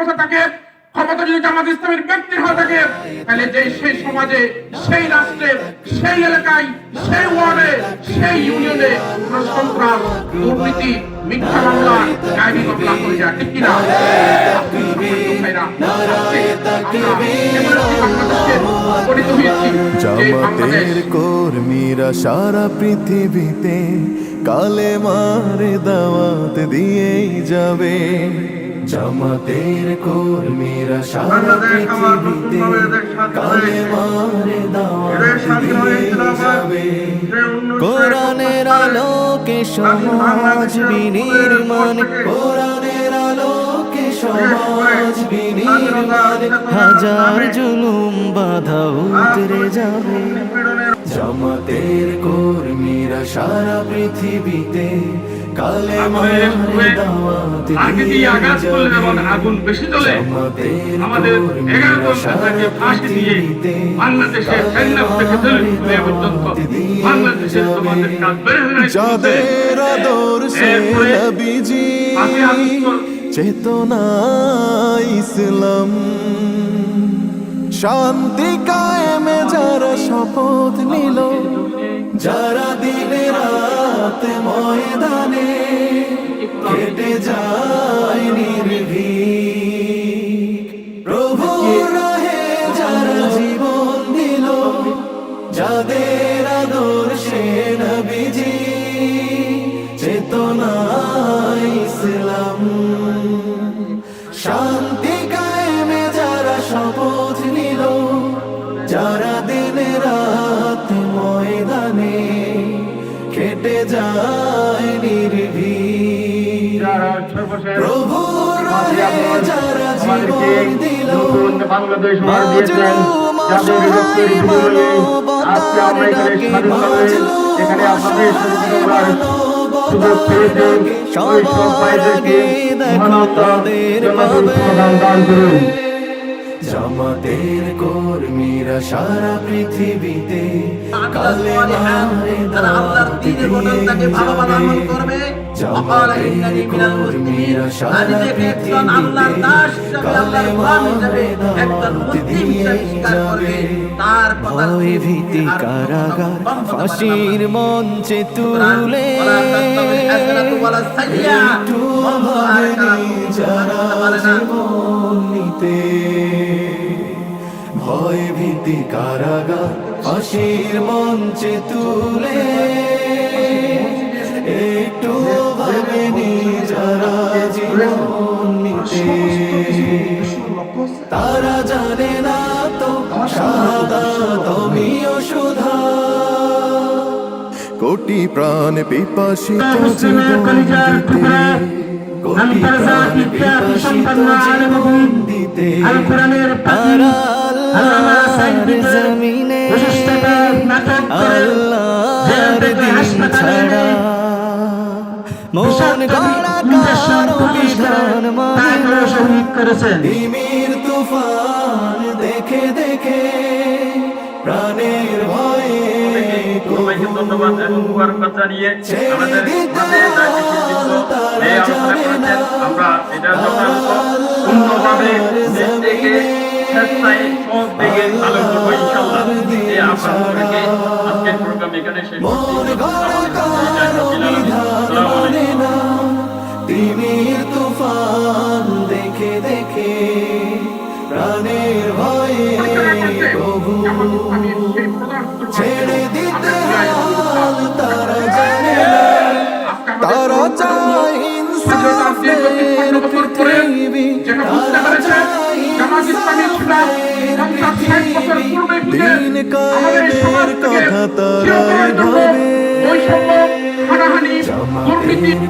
ক্ষমতা থাকে, ক্ষমতা যদি জামাত ইসলামের ব্যক্তির হয়ে থাকে, তাহলে যে সেই সমাজে, সেই রাষ্ট্রে, সেই এলাকায়, সেই ওয়ার্ডে, সেই ইউনিয়নে সন্ত্রাস, দুর্নীতি, মিথ্যা মামলা, গায়েবী মামলা করে যায়, ঠিক কিনা? জামাতের কর্মীরা সারা পৃথিবীতে কালেমার দাওয়াত দিয়েই যাবে। জামাতের কর্মীরা সারা পৃথিবীতে কালেমার দাওয়াত দিয়েই যাবে। কোরআনের আলোকে সমাজ বিনির্মাণ, কোরআনের আলোকে সমাজ বিনির্মাণ, হাজার জুলুম বাধা উতরে যাবে। জামাতের কর্মীরা সারা পৃথিবীতে কালেমার দাওয়াত দিয়ে যাবে। আগুন বেশি জ্বলে আমাদের 11 জনকে ফাঁসি দিয়ে বাংলাদেশের বাংলাদেশের তোমাদের কাজ বের হয়ে যাদের আদর্শে নবীজি চেতনা ইসলাম, শান্তি কায়েমে যারা শপথ নিল, যারা দিনে রাত ময়দানে কেটে যায় নির্ভীক, প্রভুর রাহে যারা জীবন দিল, যাদের আদর্শে নবীজি চেতনা ইসলাম, শান্তি কায়েমে যারা শপথ নিল, যারা দিনে রাত ময়দানে কেটে যায় নির্ভীক, প্রভুর রাহে যারা জীবন দিল, মাজলুম অসহায় মানবতার ডাকে, মাজলুম অসহায় মানবতার ডাকে, সবার আগে দেখো তাদের পাবে। জামাতের কর্মীরা সারা পৃথিবীতে কালেমারে দাওয়াত দিয়ে যাবে। জামাতের কর্মীরা সারা পৃথিবীতে কালেমারে দাওয়াত দিয়ে যাবে। ভয় ভীতি কারাগার ফাঁসির মঞ্চে তুলে, একটু ভাবেনি যারা জীবন নিতে। ভয় ভীতি কারাগার ফাঁসির মঞ্চে তুলে, একটু ভাবেনি যারা জীবন নিতে। তারা জানে না তো শাহাদাত আমিও সুধা, কোটি প্রাণ পিপাসিত জীবন দিতে, কোটি প্রাণ পিপাসিত জীবন দিতে। তারা আল্লাহর জমিনে আল্লাহর দিন ছাড়া মন গড়া কারো বিধান মানে তিমির তুফান দেখে দেখে প্রাণের ভয়ে ধন্যবাদ এবং মুবারকবাদ জানিয়ে আমাদের তারা জানে না আমরা এটা পূর্ণভাবে দেশকে স্বেচ্ছায় সব দিকে চালু করবো ইনশাআল্লাহ। আপনাদেরকে আজকের প্রোগ্রাম এখানে শেষ করছি। তিমির তুফান দেখে দেখে প্রাণের ভয়ে প্রভু ছেড়ে দিতে হাল তারা জানে না। তারা চায় ইনসাফের পৃথিবী, তারা চায় ইনসাফের পৃথিবী, দিন কায়েমের কথা তারা ভাবে। জামাতের